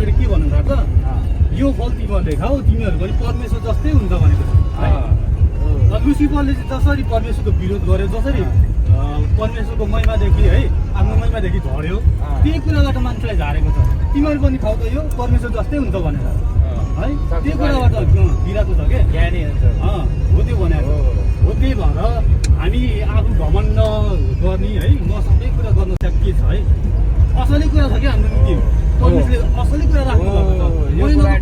अगाडि के भन्नु थाल्छ, यो फल तिमीहरूले खाऊ, तिमीहरू पनि परमेश्वर जस्तै हुन्छ भनेको छ। लुसिफरले चाहिँ जसरी परमेश्वरको विरोध गर्यो, जसरी परमेश्वरको महिमादेखि है आफ्नो महिमादेखि झर्यो, त्यही कुराबाट मान्छेलाई झारेको छ। तिमीहरू पनि खाऊ त, यो परमेश्वर जस्तै हुन्छ भनेर है, त्यो कुराबाट गिराएको छ क्या, ज्ञानी हुन्छ। हो त्यो भनेको हो। त्यही भएर हामी आफू घमण्ड गर्ने है, म सबै कुरा गर्नु चाहिँ के छ है, असली कुरा छ क्या हाम्रो निम्ति। परमेश्वरले असली कुरा राख्नु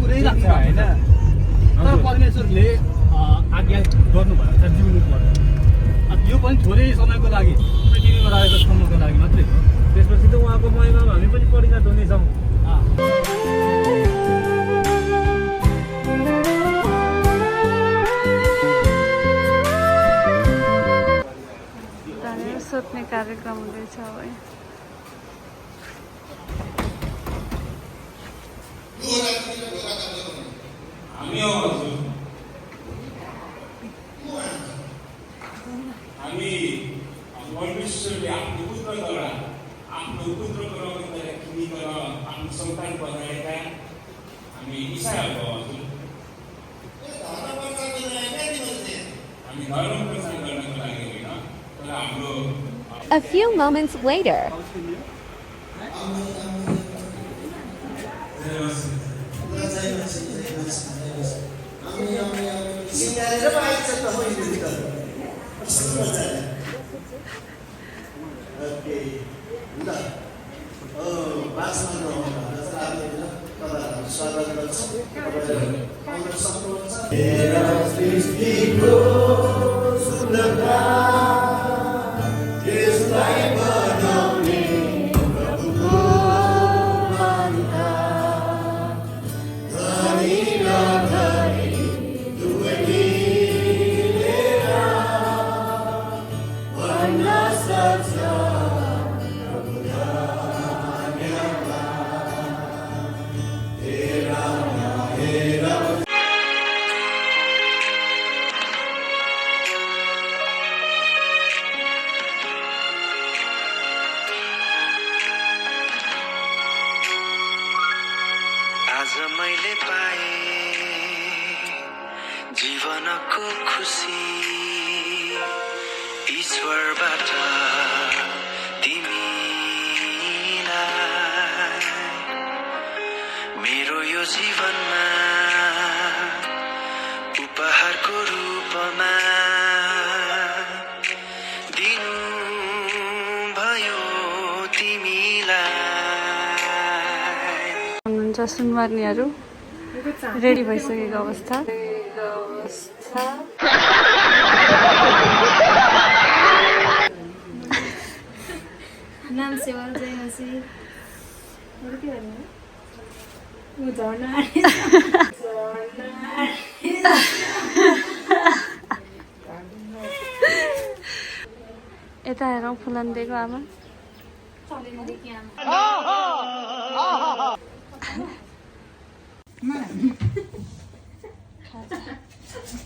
कुरै राख्नु होइन, तर परमेश्वरले आज्ञा गर्नु भएको छ जिउनु पर्छ। यो पनि थोरै समयको लागि, पृथ्वीमा रहेको समयको लागि मात्रै हो। त्यसपछि त उहाँको महिमामा हामी पनि परिणत हुनेछौँ। सोध्ने कार्यक्रम हुँदैछ अब। हामी परमेश्वरले आफ्नो पुत्रद्वारा आफ्नो पुत्रको रगतद्वारा किनिकन आफ्नो सन्तान बनाएका हामी ईसाईहरू हौ हजुर। हामी धर्म प्रचार गर्नको लागि होइन, तर हाम्रो A few moments later. आज मैले पाए जीवनको खुसी ईश्वरबाट तिमीलाई मेरो यो जीवनमा उपहारको रूपमा दिनु भयो तिमीलाई। सुनवार्नीहरू रेडी भइसकेको अवस्था। नाम सेवा जयमसी के भन्नु म झर्ना यता हेरौँ फुलन्देको आमा।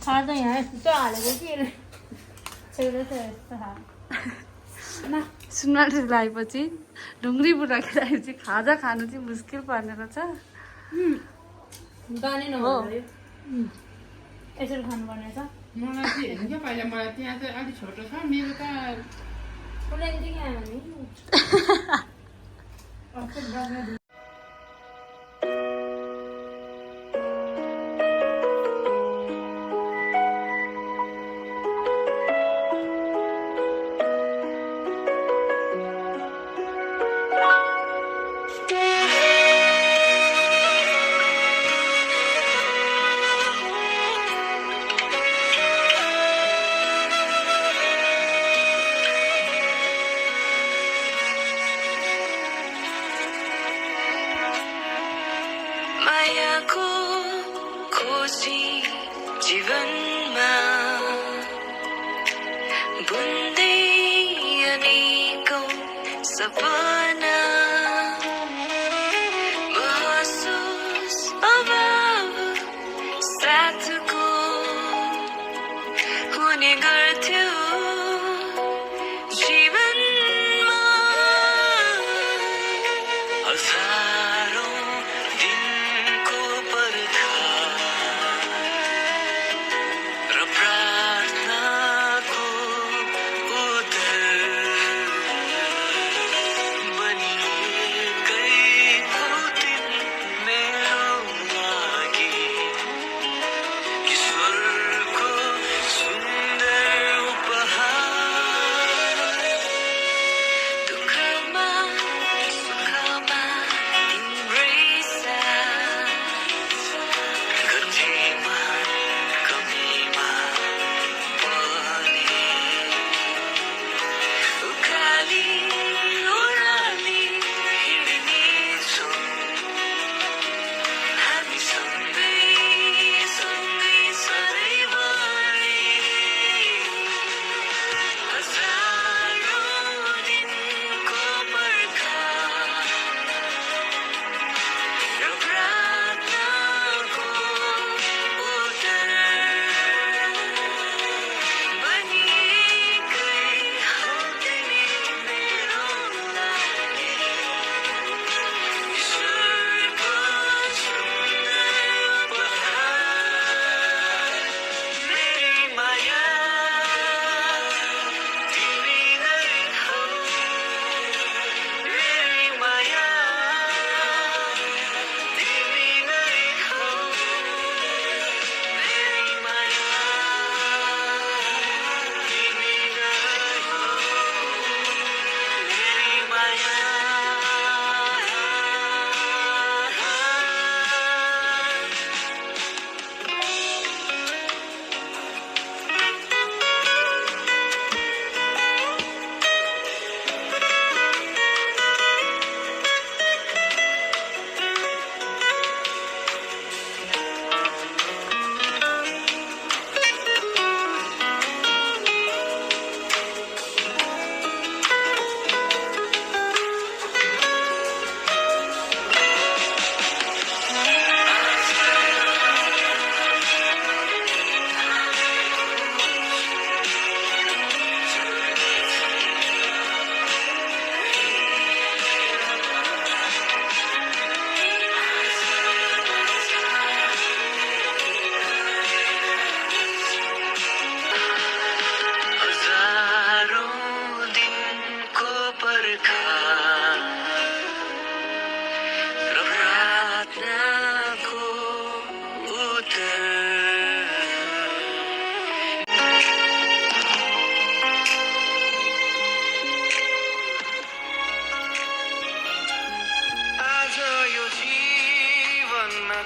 खाजा यहाँ यस्तो हालेको कि सुनवारी लगाएपछि ढुङ्ग्री बुढा खेलाएपछि खाजा खानु चाहिँ मुस्किल पर्ने रहेछ। गानै नभयो यसरी खानुपर्ने छ। मलाई चाहिँ हेर्नु क्या पहिला, मलाई त्यहाँ चाहिँ अलिक छोटो छ, मेरो त फुलन्दी के आयो भने मायाको खोजी जीवनमा बुन्दै अनेकौं सपना महसुस अभाव साथको हुने गर्थ्यो जीवनमा। हजारौं दिन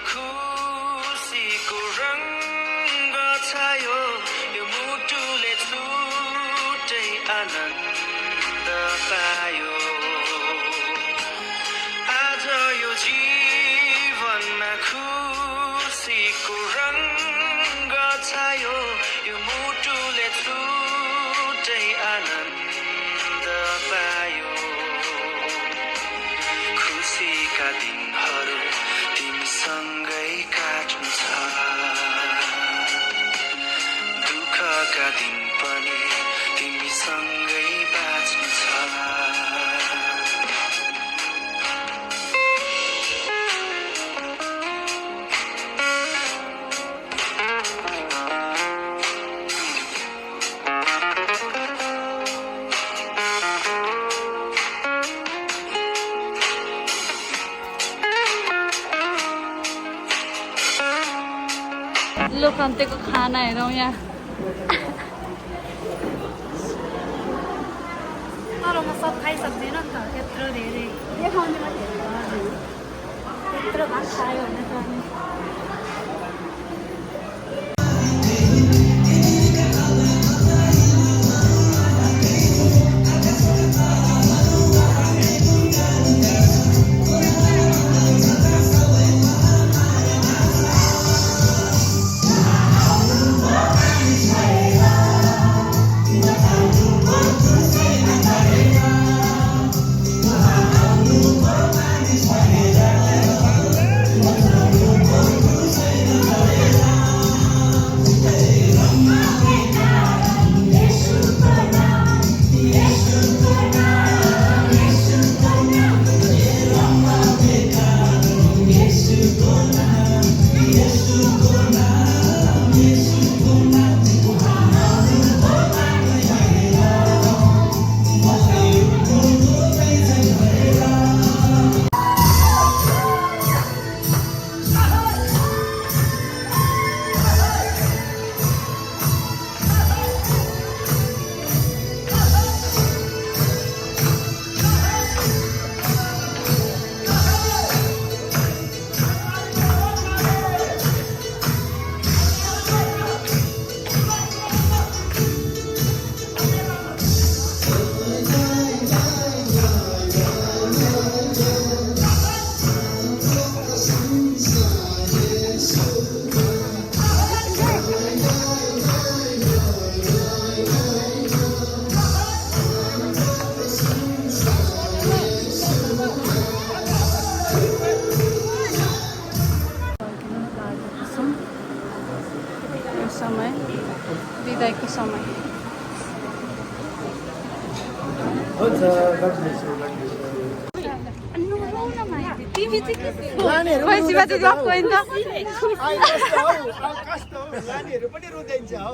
खुसीको रङ्ग छायो यो मुटुले छुट्टै आनन्द पायो आज यो जीवनमा खुसीको रङ्ग छायो यो मुटुले छुट्टै आनन्द पायो खुसीका दिनहरू तिमीसँगै काट्नु छ दुःखका दिन पनि तिमीसँगै बाँच्नु छ लोकन्तेको खाना हेरौँ यहाँ तर म सब खाइसक्दिनँ नि त त्यत्रो धेरै त्यत्रो भात खायो भने त अनि समय बिदाईको समय पैसा दिदी गएको होइन नानीहरू पनि रुँदैछ हौ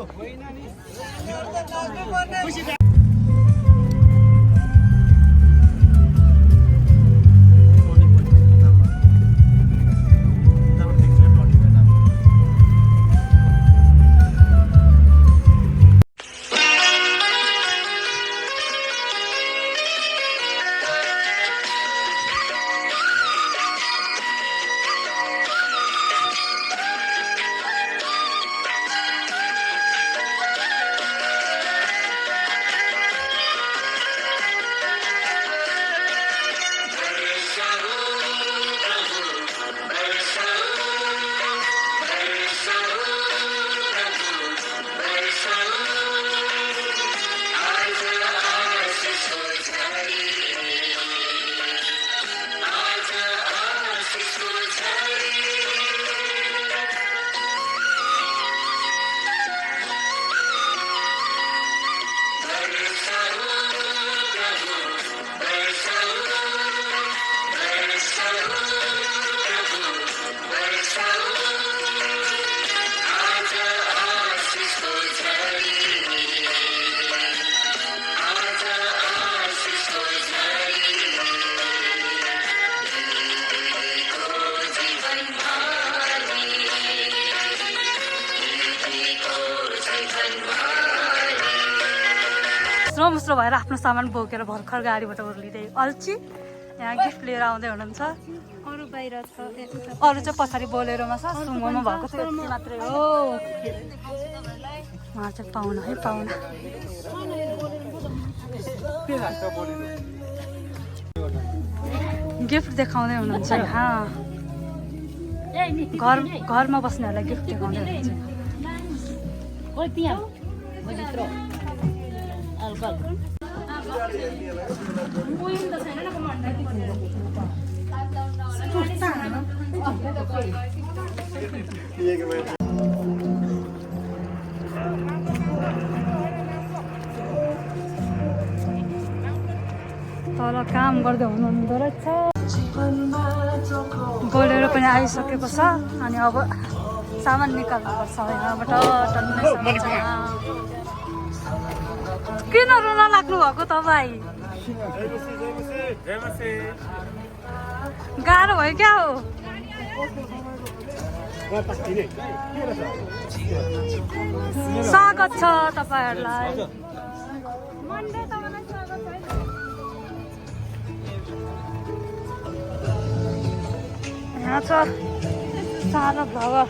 मुस्रो भएर आफ्नो सामान बोकेर भर्खर गाडीबाट उर्लिँदै अल्छी यहाँ गिफ्ट लिएर आउँदै हुनुहुन्छ। अरू बाहिर छ अरू चाहिँ पछाडि बोलेरोमा छ, सुमोमा भएको थियो यति मात्रै हो। उहाँ चाहिँ पाहुना है, पाहुना। गिफ्ट देखाउँदै हुनुहुन्छ यहाँ। घरमा बस्नेहरूलाई गिफ्ट देखाउँदै हुनुहुन्छ। तल काम गर्दै हुनुहुँदो रहेछ। बोलेरो पनि आइसकेको छ अनि अब सामान निकाल्नुपर्छ यहाँबाट टन्नै सामान छ। किन रुन लाग्नु भएको तपाईँ? गाह्रो भयो क्या हो? स्वागत छ तपाईँहरूलाई। यहाँ छ सानो भ्लगर।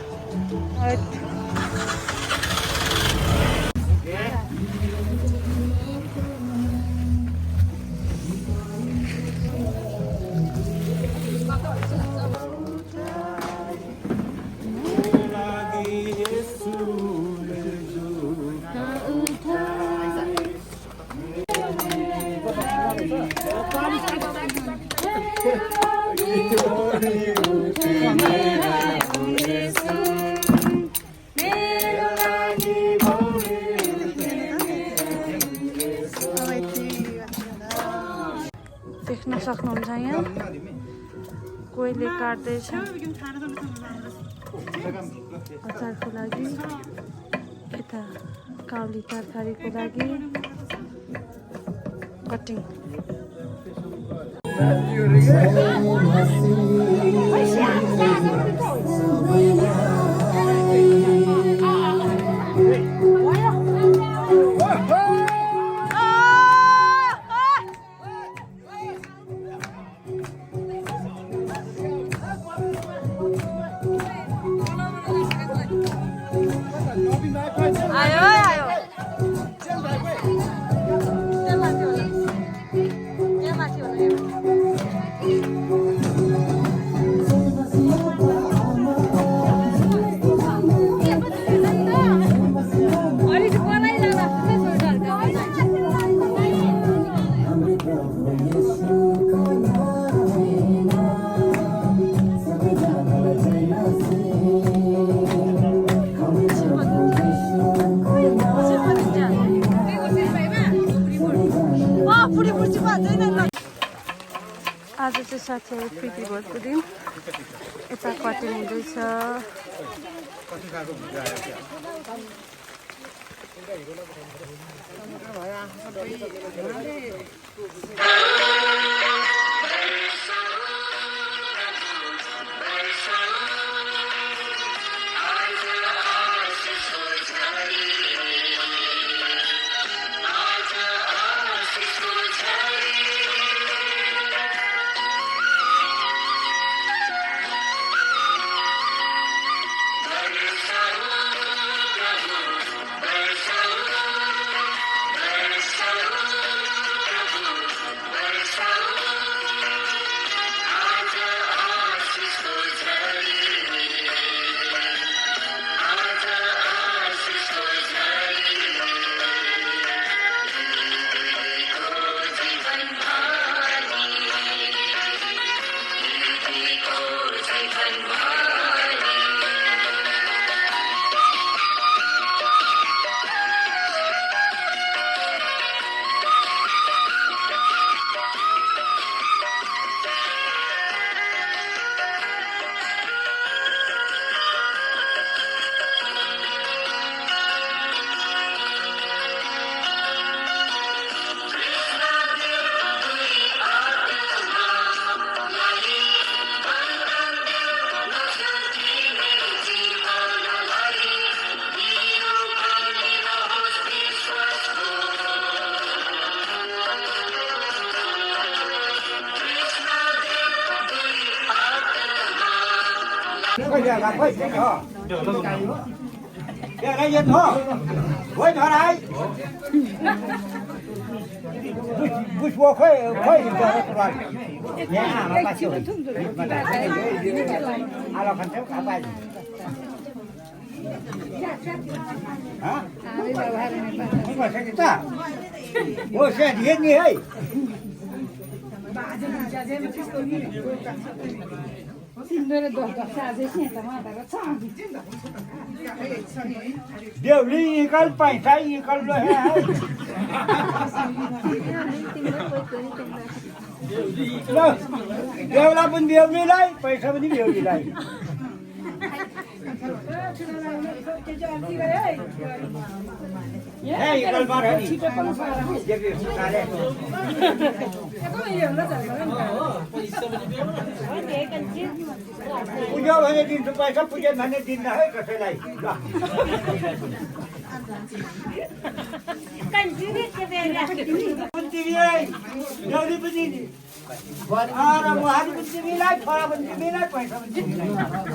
देख्न सक्नुहुन्छ यहाँ कोहीले काट्दैछ अचारको लागि, यता काउली तरकारीको लागि कटिङ। आयो आयो आज चाहिँ साथीहरू प्रिति भोजको दिन यता कटिङ हुँदैछ। देवली इकल पैसा इकल देवला पण देवलीलाई पैसा पनि देवलीलाई पूजा भने दिन्छु पैसा पूजा भने दिन्न है कसैलाई देउली पनि मुहारी पनि तिमीलाई छोरा पनि तिमीलाई पैसा पनि तिमीलाई